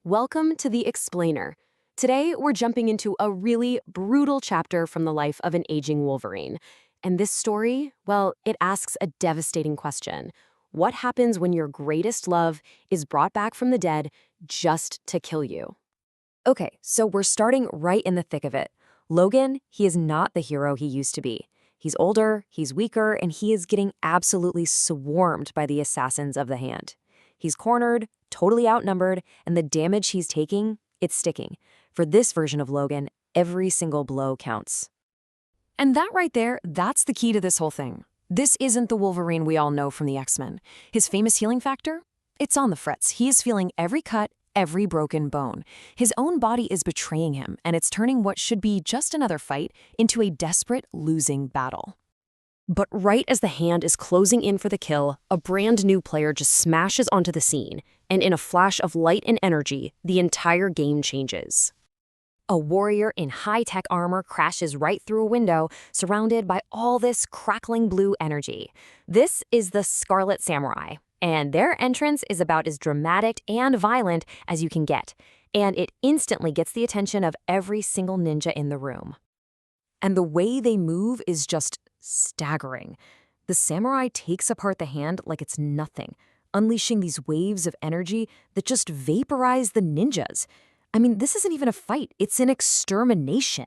Welcome to The Explainer. Today, we're jumping into a really brutal chapter from the life of an aging Wolverine. And this story, well, it asks a devastating question. What happens when your greatest love is brought back from the dead just to kill you? Okay, so we're starting right in the thick of it. Logan, he is not the hero he used to be. He's older, he's weaker, and he is getting absolutely swarmed by the assassins of the hand. He's cornered, totally outnumbered, and the damage he's taking, it's sticking. For this version of Logan, every single blow counts. And that right there, that's the key to this whole thing. This isn't the Wolverine we all know from the X-Men. His famous healing factor? It's on the frets. He is feeling every cut, every broken bone. His own body is betraying him, and it's turning what should be just another fight into a desperate, losing battle. But right as the hand is closing in for the kill, a brand new player just smashes onto the scene, and in a flash of light and energy, the entire game changes. A warrior in high-tech armor crashes right through a window, surrounded by all this crackling blue energy. This is the Scarlet Samurai, and their entrance is about as dramatic and violent as you can get, and it instantly gets the attention of every single ninja in the room. And the way they move is just staggering. The samurai takes apart the hand like it's nothing, unleashing these waves of energy that just vaporize the ninjas. I mean, this isn't even a fight, it's an extermination.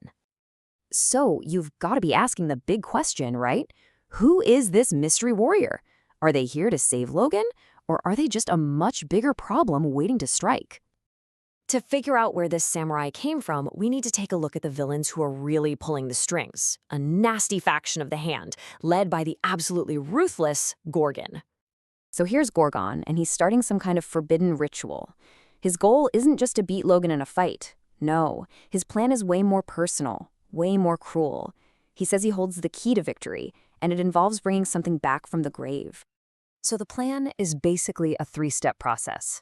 So you've got to be asking the big question, right? Who is this mystery warrior? Are they here to save Logan, or are they just a much bigger problem waiting to strike? To figure out where this samurai came from, we need to take a look at the villains who are really pulling the strings. A nasty faction of the hand, led by the absolutely ruthless Gorgon. So here's Gorgon, and he's starting some kind of forbidden ritual. His goal isn't just to beat Logan in a fight. No, his plan is way more personal, way more cruel. He says he holds the key to victory, and it involves bringing something back from the grave. So the plan is basically a three-step process.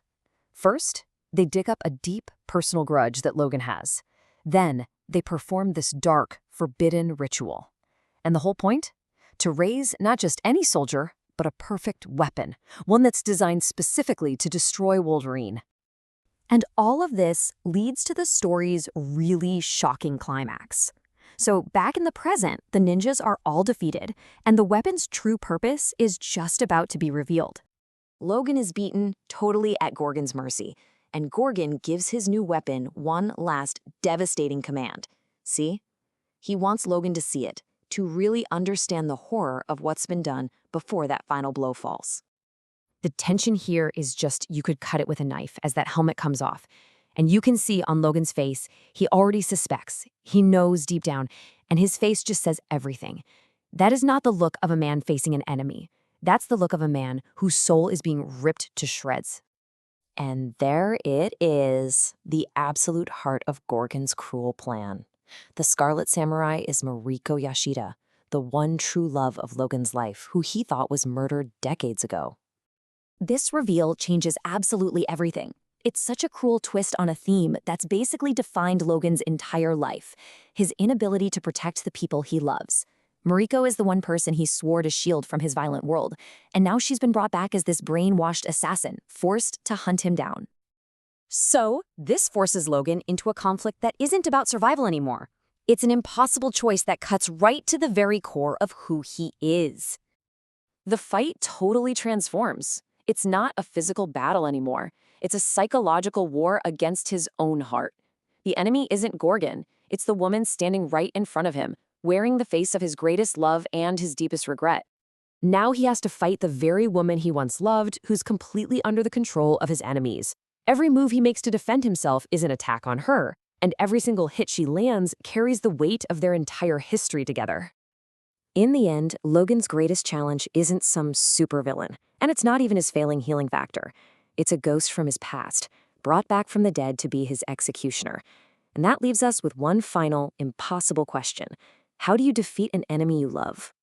First, they dig up a deep personal grudge that Logan has. Then, they perform this dark, forbidden ritual. And the whole point? To raise not just any soldier, but a perfect weapon, one that's designed specifically to destroy Wolverine. And all of this leads to the story's really shocking climax. So back in the present, the ninjas are all defeated, and the weapon's true purpose is just about to be revealed. Logan is beaten totally at Gorgon's mercy, and Gorgon gives his new weapon one last devastating command. See? He wants Logan to see it, to really understand the horror of what's been done before that final blow falls. The tension here is just you could cut it with a knife as that helmet comes off. And you can see on Logan's face, he already suspects, he knows deep down, and his face just says everything. That is not the look of a man facing an enemy. That's the look of a man whose soul is being ripped to shreds. And there it is, the absolute heart of Gorgon's cruel plan. The Scarlet Samurai is Mariko Yashida, the one true love of Logan's life, who he thought was murdered decades ago. This reveal changes absolutely everything. It's such a cruel twist on a theme that's basically defined Logan's entire life, his inability to protect the people he loves. Mariko is the one person he swore to shield from his violent world, and now she's been brought back as this brainwashed assassin, forced to hunt him down. So, this forces Logan into a conflict that isn't about survival anymore. It's an impossible choice that cuts right to the very core of who he is. The fight totally transforms. It's not a physical battle anymore. It's a psychological war against his own heart. The enemy isn't Gorgon. It's the woman standing right in front of him, wearing the face of his greatest love and his deepest regret. Now he has to fight the very woman he once loved, who's completely under the control of his enemies. Every move he makes to defend himself is an attack on her, and every single hit she lands carries the weight of their entire history together. In the end, Logan's greatest challenge isn't some supervillain, and it's not even his failing healing factor. It's a ghost from his past, brought back from the dead to be his executioner. And that leaves us with one final, impossible question. How do you defeat an enemy you love?